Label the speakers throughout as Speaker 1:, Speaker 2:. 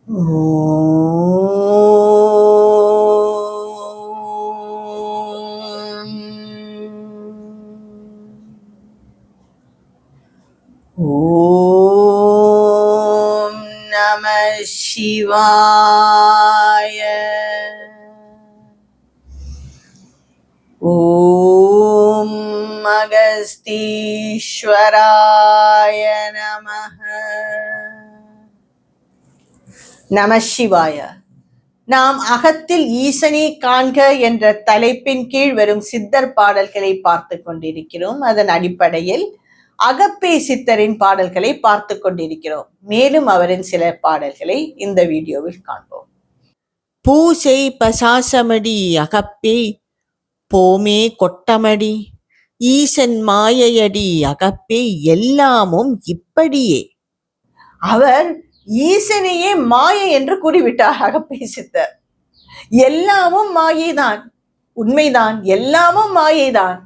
Speaker 1: ஓம் நம சிவாய. ஓம் அகஸ்தீஸ்வராய நமஹ. நம சிவாய. நாம் அகத்தில் ஈசனை காண்க என்ற தலைப்பின் கீழ் வரும் சித்தர் பாடல்களை பார்த்து கொண்டிருக்கிறோம். அதன் அடிப்படையில் அகப்பே சித்தரின் பாடல்களை பார்த்து கொண்டிருக்கிறோம். மேலும் அவரின் சில பாடல்களை இந்த வீடியோவில் காண்போம். பூசை பசாசமடி அகப்பே போமே கொட்டமடி, ஈசன் மாயையடி அகப்பே எல்லாமும் இப்படியே. அவர் ஈசனையே மாயை என்று கூறிவிட்டார் அகப்பே சித்தர். எல்லாமும் மாயைதான், உண்மைதான், எல்லாமும் மாயைதான்.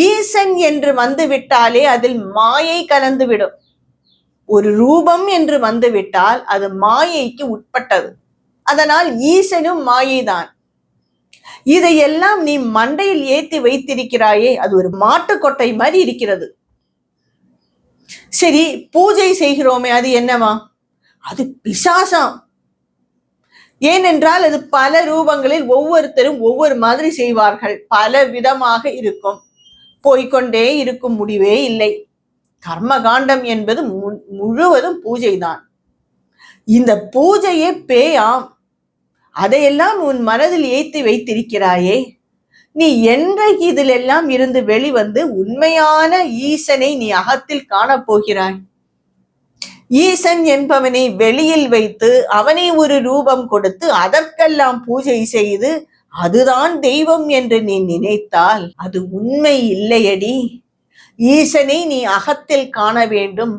Speaker 1: ஈசன் என்று வந்துவிட்டாலே அதில் மாயை கலந்துவிடும். ஒரு ரூபம் என்று வந்துவிட்டால் அது மாயைக்கு உட்பட்டது. அதனால் ஈசனும் மாயைதான். இதையெல்லாம் நீ மண்டையில் ஏற்றி வைத்திருக்கிறாயே, அது ஒரு மாட்டுக்கொட்டை மாதிரி இருக்கிறது. சரி, பூஜை செய்கிறோமே, அது என்னவா? அது பிசாசம். ஏனென்றால் அது பல ரூபங்களில் ஒவ்வொருத்தரும் ஒவ்வொரு மாதிரி செய்வார்கள். பல விதமாக இருக்கும். போய்கொண்டே இருக்கும், முடிவே இல்லை. கர்மகாண்டம் என்பது முழுவதும் பூஜை தான். இந்த பூஜையே பேயாம். அதையெல்லாம் உன் மனதில் ஏற்றி வைத்திருக்கிறாயே, நீ என்றைக்கு இதில் எல்லாம் இருந்து வெளிவந்து உண்மையான ஈசனை நீ அகத்தில் காணப்போகிறாய்? ஈசன் என்பவனை வெளியில் வைத்து அவனை ஒரு ரூபம் கொடுத்து அதற்கெல்லாம் பூஜை செய்து அதுதான் தெய்வம் என்று நீ நினைத்தால் அது உண்மை இல்லையடி. ஈசனை நீ அகத்தில் காண வேண்டும்.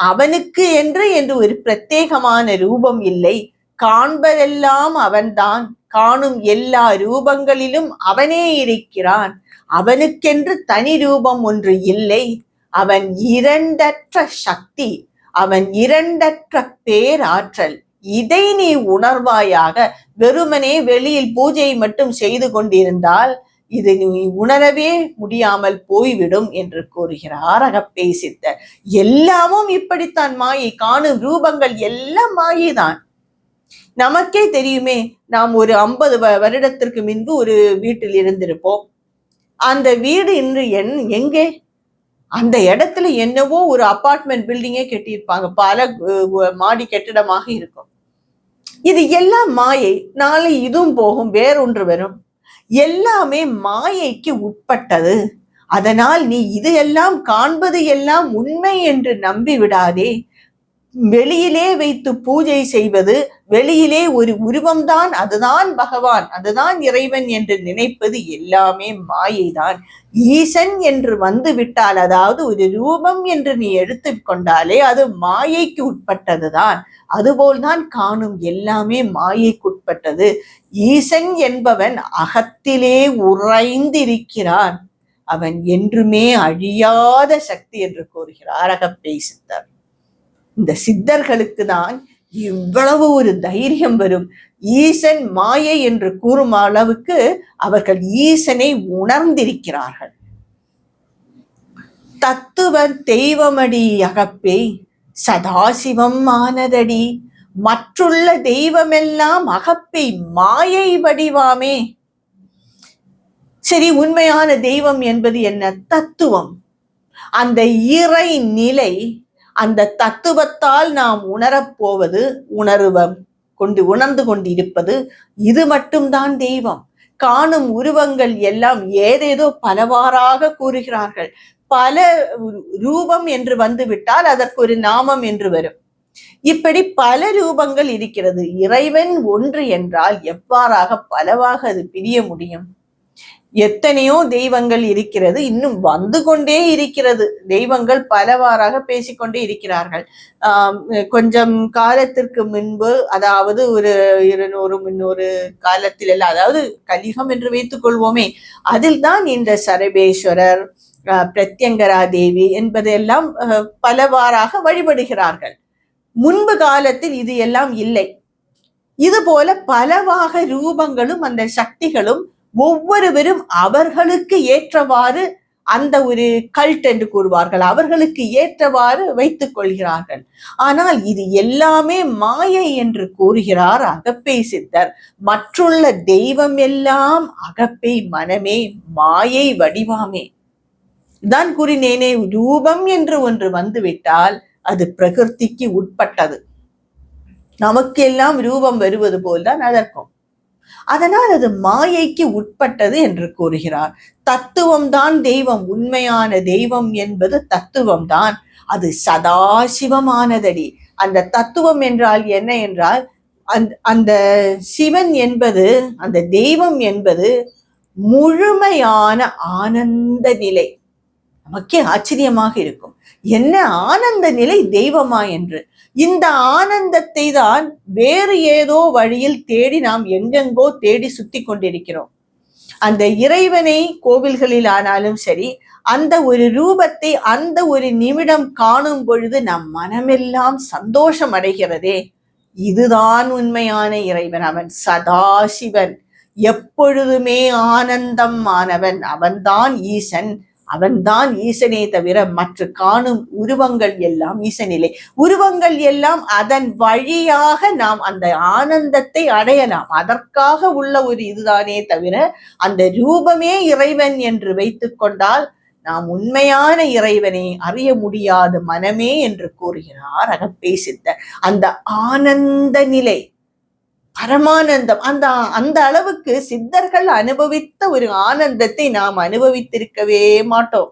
Speaker 1: அவனுக்கு என்று ஒரு பிரத்யேகமான ரூபம் இல்லை. காண்பதெல்லாம் அவன்தான். காணும் எல்லா ரூபங்களிலும் அவனே இருக்கிறான். அவனுக்கென்று தனி ரூபம் ஒன்று இல்லை. அவன் இரண்டற்ற சக்தி, அவன் இரண்டற்ற பேராற்றல். இதை நீ உணர்வாயாக. வெறுமனே வெளியில் பூஜை மட்டும் செய்து கொண்டிருந்தால் இது நீ உணரவே முடியாமல் போய்விடும் என்று கூறுகிறார் அகப்பே சித்தர். எல்லாமும் இப்படித்தான் மாயை. காணும் ரூபங்கள் எல்லாம் மாயைதான். நமக்கே தெரியுமே, நாம் ஒரு 50 வருடத்திற்கு முன்பு ஒரு வீட்டில் இருந்திருப்போம். அந்த வீடு இன்று எங்கே? அந்த இடத்துல என்னவோ ஒரு அபார்ட்மெண்ட் பில்டிங்கே கட்டியிருப்பாங்க. பல மாடி கட்டிடமாக இருக்கும். இது எல்லாம் மாயை. நாளை இதுவும் போகும், வேறொன்று வரும். எல்லாமே மாயைக்கு உட்பட்டது. அதனால் நீ இது எல்லாம் காண்பது எல்லாம் உண்மை என்று நம்பி விடாதே. வெளியிலே வைத்து பூஜை செய்வது, வெளியிலே ஒரு உருவம்தான், அதுதான் பகவான், அதுதான் இறைவன் என்று நினைப்பது எல்லாமே மாயைதான். ஈசன் என்று வந்து விட்டால், அதாவது ஒரு ரூபம் என்று நீ எடுத்துக்கொண்டாலே அது மாயைக்கு உட்பட்டதுதான். அதுபோல்தான் காணும் எல்லாமே மாயைக்குட்பட்டது. ஈசன் என்பவன் அகத்திலே உறைந்திருக்கிறான். அவன் என்றுமே அழியாத சக்தி என்று கூறுகிறார் அகப்பே சித்தர். இந்த சித்தர்களுக்கு தான் இவ்வளவு ஒரு தைரியம் வரும். ஈசன் மாயை என்று கூறும் அளவுக்கு அவர்கள் ஈசனை உணர்ந்திருக்கிறார்கள். தத்துவர் தெய்வமடி அகப்பே சதாசிவம் ஆனதடி, மற்றுள்ள தெய்வமெல்லாம் அகப்பை மாயை வடிவாமே. சரி, உண்மையான தெய்வம் என்பது என்ன? தத்துவம். அந்த இறை நிலை, அந்த தத்துவத்தால் நாம் உணரப்போவது, உணர்ந்து கொண்டிருப்பது, இது மட்டும்தான் தெய்வம். காணும் உருவங்கள் எல்லாம் ஏதேதோ பலவாறாக கூறுகிறார்கள். பல ரூபம் என்று வந்துவிட்டால் அதற்கு ஒரு நாமம் என்று வரும். இப்படி பல ரூபங்கள் இருக்கிறது. இறைவன் ஒன்று என்றால் எவ்வாறாக பலவாக அது பிரிய முடியும்? எத்தனையோ தெய்வங்கள் இருக்கிறது, இன்னும் வந்து கொண்டே இருக்கிறது. தெய்வங்கள் பலவாறாக பேசிக்கொண்டே இருக்கிறார்கள். கொஞ்சம் காலத்திற்கு முன்பு, அதாவது ஒரு 200-300 காலத்தில் எல்லாம், அதாவது கலிகம் என்று வைத்துக் கொள்வோமே, அதில் தான் இந்த சரபேஸ்வரர், பிரத்யங்கரா தேவி என்பதெல்லாம் பலவாறாக வழிபடுகிறார்கள். முன்பு காலத்தில் இது எல்லாம் இல்லை. இது போல பலவாக ரூபங்களும் அந்த சக்திகளும் ஒவ்வொருவரும் அவர்களுக்கு ஏற்றவாறு அந்த ஒரு கல்ட் என்று கூறுவார்கள், அவர்களுக்கு ஏற்றவாறு வைத்துக் கொள்கிறார்கள். ஆனால் இது எல்லாமே மாயை என்று கூறுகிறார் அகப்பை சித்தர். மற்றுள்ள தெய்வம் எல்லாம் அகப்பை மனமே, மாயை வடிவாமே. தான் கூறினேனே, ரூபம் என்று ஒன்று வந்துவிட்டால் அது பிரகிருதிக்கு உட்பட்டது. நமக்கு எல்லாம் ரூபம் வருவது போல்தான் அதற்கும். அதனால் அது மாயைக்கு உட்பட்டது என்று கூறுகிறார். தத்துவம் தான் தெய்வம், உண்மையான தெய்வம் என்பது தத்துவம் தான். அது சதாசிவமானதடி. அந்த தத்துவம் என்றால் என்ன என்றால், அந்த சிவன் என்பது, அந்த தெய்வம் என்பது முழுமையான ஆனந்த நிலை. நமக்கே ஆச்சரியமாக இருக்கும், என்ன ஆனந்த நிலை தெய்வமா என்று. இந்த ஆனந்தத்தை தான் வேறு ஏதோ வழியில் தேடி நாம் எங்கெங்கோ தேடி சுத்தி கொண்டிருக்கிறோம். அந்த இறைவனை கோவில்களில் ஆனாலும் சரி, அந்த ஒரு ரூபத்தை அந்த ஒரு நிமிடம் காணும் பொழுது நம் மனமெல்லாம் சந்தோஷம் அடைகிறதே, இதுதான் உண்மையான இறைவன். அவன் சதாசிவன், எப்பொழுதுமே ஆனந்தம் ஆனவன். அவன்தான் ஈசன். அவன்தான் ஈசனே தவிர மற்ற காணும் உருவங்கள் எல்லாம் ஈசனிலே. உருவங்கள் எல்லாம் அதன் வழியாக நாம் அந்த ஆனந்தத்தை அடையலாம், அதற்காக உள்ள ஒரு இதுதானே தவிர அந்த ரூபமே இறைவன் என்று வைத்துக் கொண்டால் நாம் உண்மையான இறைவனை அறிய முடியாது மனமே என்று கூறுகிறார் அகப்பை சித்தர். அந்த ஆனந்த நிலை, பரமானந்தம், அந்த அளவுக்கு சித்தர்கள் அனுபவித்த ஒரு ஆனந்தத்தை நாம் அனுபவித்திருக்கவே மாட்டோம்.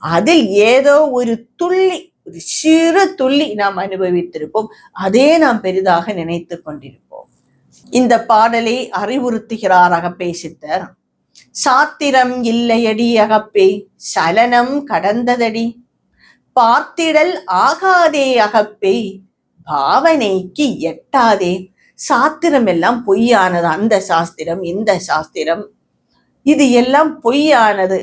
Speaker 1: அதில் ஏதோ ஒரு துள்ளி, ஒரு சிறு துள்ளி நாம் அனுபவித்திருப்போம். அதே நாம் பெரிதாக நினைத்து கொண்டிருப்போம். இந்த பாடலை அறிவுறுத்துகிறார் அகப்பை சித்தர். சாத்திரம் இல்லையடி அகப்பே, சலனம் கடந்ததடி, பார்த்திடல் ஆகாதே அகப்பே, பாவனைக்கு எட்டாதே. சாஸ்திரம் எல்லாம் பொய்யானது. அந்த சாஸ்திரம், இந்த சாஸ்திரம், இது எல்லாம் பொய்யானது.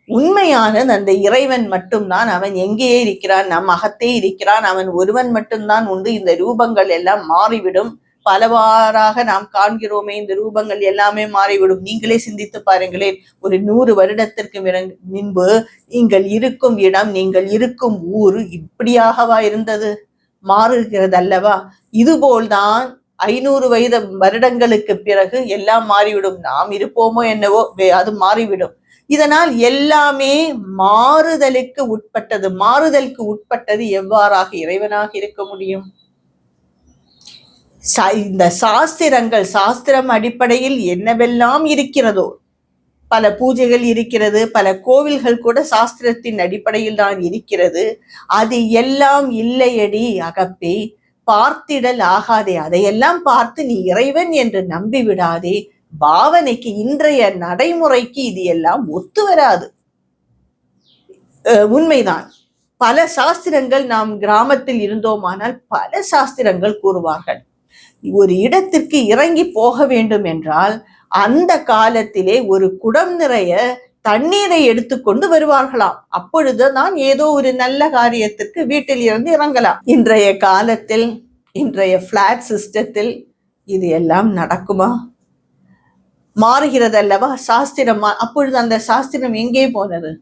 Speaker 1: உண்மையானது அந்த இறைவன் மட்டும்தான். அவன் எங்கே இருக்கிறான்? நம் அகத்தே இருக்கிறான். அவன் ஒருவன் மட்டும்தான் உண்டு. இந்த ரூபங்கள் எல்லாம் மாறிவிடும். பலவாறாக நாம் காண்கிறோமே, இந்த ரூபங்கள் எல்லாமே மாறிவிடும். நீங்களே சிந்தித்து பாருங்களேன். ஒரு 100 வருடத்திற்கு முன்பு நீங்கள் இருக்கும் இடம், நீங்கள் இருக்கும் ஊர் இப்படியாகவா இருந்தது? மாறுகிறது அல்லவா? இதுபோல்தான் 500 வருடங்களுக்கு பிறகு எல்லாம் மாறிவிடும். நாம் இருப்போமோ என்னவோ, அது மாறிவிடும். இதனால் எல்லாமே மாறுதலுக்கு உட்பட்டது. மாறுதலுக்கு உட்பட்டது எவ்வாறாக இறைவனாக இருக்க முடியும்? இந்த சாஸ்திரங்கள், சாஸ்திரம் அடிப்படையில் என்னவெல்லாம் இருக்கிறதோ, பல பூஜைகள் இருக்கிறது, பல கோவில்கள் கூட சாஸ்திரத்தின் அடிப்படையில் தான் இருக்கிறது. அது எல்லாம் இல்லையடி அகப்பே, பார்த்திடல் ஆகாதே. அதையெல்லாம் பார்த்து நீ இறைவன் என்று நம்பி விடாதே. பாவனைக்கு, இன்றைய நடைமுறைக்கு இது எல்லாம் ஒத்து வராது. உண்மைதான். பல சாஸ்திரங்கள், நாம் கிராமத்தில் இருந்தோமானால் பல சாஸ்திரங்கள் கூறுவார்கள், ஒரு இடத்திற்கு இறங்கி போக வேண்டும் என்றால் அந்த காலத்திலே ஒரு குடம் நிறைய தண்ணீரை எடுத்துக்கொண்டு வருவார்களாம். அப்பொழுதுதான் ஏதோ ஒரு நல்ல காரியத்திற்கு வீட்டில் இருந்து இறங்கலாம். இன்றைய காலத்தில், இன்றைய பிளாட் சிஸ்டத்தில் இது எல்லாம் நடக்குமா? மாறுகிறது அல்லவா சாஸ்திரம். அப்பொழுது அந்த சாஸ்திரம் எங்கே போனது?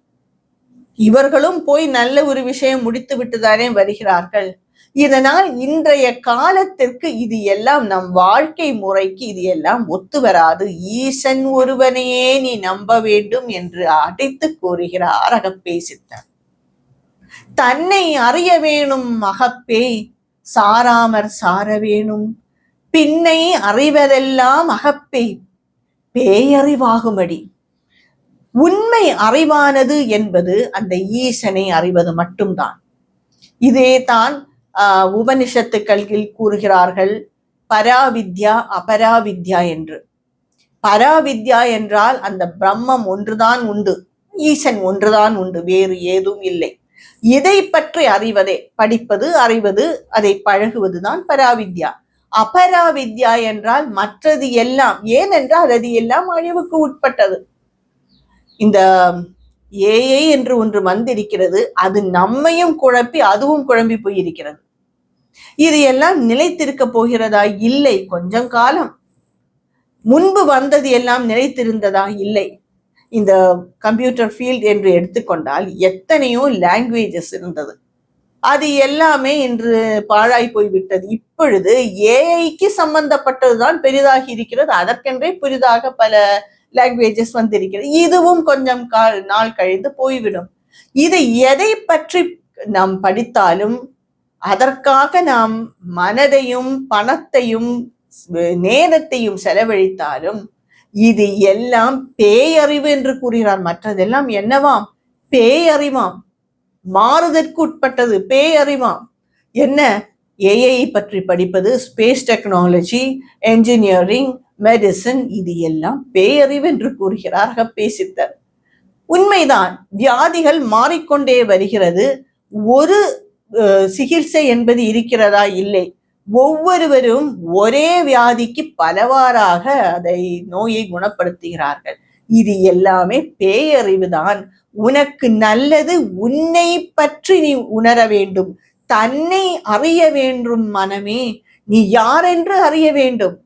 Speaker 1: இவர்களும் போய் நல்ல ஒரு விஷயம் முடித்து விட்டுதானே வருகிறார்கள். இதனால் இன்றைய காலத்திற்கு இது எல்லாம், நம் வாழ்க்கை முறைக்கு இது எல்லாம் ஒத்து வராது. ஈசன் ஒருவனையே நீ நம்ப வேண்டும் என்று அடித்து கூறுகிறார் அகப்பை சித்தர். தன்னை அறிய வேணும் அகப்பே, சாராமற் சார வேணும், பின்னை அறிவதெல்லாம் அகப்பே, பேயறிவாகுமடி. உண்மை அறிவானது என்பது அந்த ஈசனை அறிவது மட்டும்தான். இதே தான் உபனிஷத்துக்களில் கூறுகிறார்கள், பராவித்யா அபராவித்யா என்று. பராவித்யா என்றால் அந்த பிரம்மம் ஒன்றுதான் உண்டு, ஈசன் ஒன்றுதான் உண்டு, வேறு ஏதும் இல்லை. இதை பற்றி அறிவதே, படிப்பது, அறிவது, அதை பழகுவதுதான் பராவித்யா. அபராவித்யா என்றால் மற்றது எல்லாம். ஏனென்றால் அது எல்லாம் அழிவுக்கு உட்பட்டது. இந்த ஏஐ என்று ஒன்று வந்திருக்கிறது, அது நம்மையும் குழப்பி அதுவும் குழம்பி போயிருக்கிறது. இது எல்லாம் நிலைத்திருக்க போகிறதா? இல்லை. கொஞ்சம் காலம் முன்பு வந்தது எல்லாம் நிலைத்திருந்ததா? இல்லை. இந்த கம்ப்யூட்டர் ஃபீல்ட் என்று எடுத்துக்கொண்டால் எத்தனையோ லாங்குவேஜஸ் இருந்தது. அது எல்லாமே இன்று பாழாய் போய்விட்டது. இப்பொழுது ஏஐக்கு சம்பந்தப்பட்டதுதான் பெரிதாகி இருக்கிறது. அதற்கென்றே புதிதாக பல லாங்குவேஜஸ் வந்திருக்கிறது. இதுவும் கொஞ்சம் நாள் கழிந்து போய்விடும். இது எதை பற்றி நாம் படித்தாலும் அதற்காக நாம் மனதையும் பணத்தையும் நேரத்தையும் செலவழித்தாலும் இது எல்லாம் பேயறிவு என்று கூறுகிறார். மற்றதெல்லாம் என்னவாம்? பேயறிவாம். மாறுதற்கு உட்பட்டது, பேயறிவாம். என்ன? ஏஐ பற்றி படிப்பது, ஸ்பேஸ் டெக்னாலஜி, என்ஜினியரிங், மெடிசின், இது எல்லாம் பேயறிவு என்று கூறுகிறார் அகப்பேசித்தர். உண்மைதான். வியாதிகள் மாறிக்கொண்டே வருகிறது. ஒரு சிகிச்சை என்பது இருக்கிறதா? இல்லை. ஒவ்வொருவரும் ஒரே வியாதிக்கு பலவாறாக அதை நோயை குணப்படுத்துகிறார்கள். இது எல்லாமே பேயறிவுதான். உனக்கு நல்லது உன்னை பற்றி நீ உணர வேண்டும். தன்னை அறிய வேண்டும். மனமே, நீ யாரென்று அறிய வேண்டும்.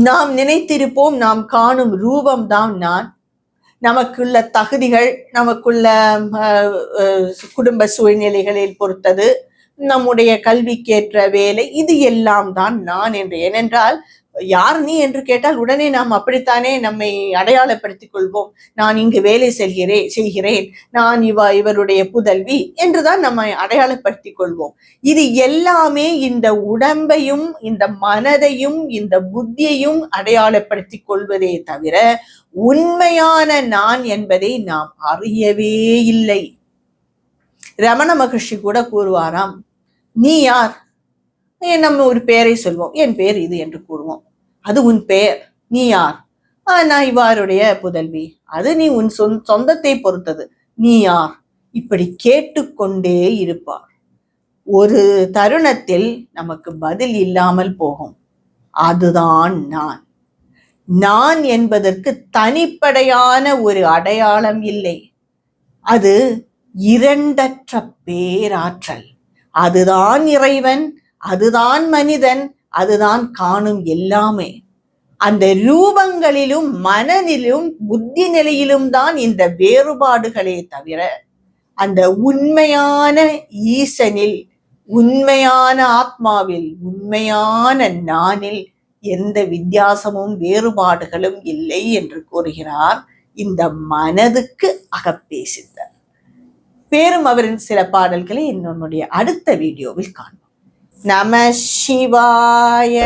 Speaker 1: நாம் நினைத்திருப்போம் நாம் காணும் ரூபம்தான் நான். நமக்குள்ள தகுதிகள், நமக்குள்ள குடும்ப சூழ்நிலைகளில் பொறுத்தது, நம்முடைய கல்விக்கேற்ற வேலை, இது எல்லாம் தான் நான் என்று. ஏனென்றால் யார் நீ என்று கேட்டால் உடனே நாம் அப்படித்தானே நம்மை அடையாளப்படுத்திக் கொள்வோம். நான் இங்கு வேலை செய்கிறேன், நான் இவருடைய புதல்வி என்றுதான் நம்மை அடையாளப்படுத்திக் கொள்வோம். இது எல்லாமே இந்த உடம்பையும் இந்த மனதையும் இந்த புத்தியையும் அடையாளப்படுத்திக் கொள்வதே தவிர உண்மையான நான் என்பதை நாம் அறியவே இல்லை. ரமண மகர்ஷி கூட கூறுவாராம், நீ யார்? நம்ம ஒரு பெயரை சொல்வோம், என் பெயர் இது என்று கூறுவோம். அது உன் பெயர். நீ யார்? நான் இவ்வாருடைய புதல்வி. அது நீ உன் சொந்தத்தை பொறுத்தது. நீ யார்? இப்படி கேட்டுக்கொண்டே இருப்பார். ஒரு தருணத்தில் நமக்கு பதில் இல்லாமல் போகும். அதுதான் நான். நான் என்பதற்கு தனிப்படையான ஒரு அடையாளம் இல்லை. அது இரண்டற்ற பேராற்றல். அதுதான் இறைவன், அதுதான் மனிதன், அதுதான் காணும் எல்லாமே. அந்த ரூபங்களிலும் மனநிலும் புத்தி நிலையிலும் தான் இந்த வேறுபாடுகளே தவிர அந்த உண்மையான ஈசனில், உண்மையான ஆத்மாவில், உண்மையான நானில் எந்த வித்தியாசமும் வேறுபாடுகளும் இல்லை என்று கூறுகிறார் இந்த மனதுக்கு அகப்பேசித்தர். பேரும் அவரின் சில பாடல்களை நம்முடைய அடுத்த வீடியோவில் காண்போம். நம சிவாய.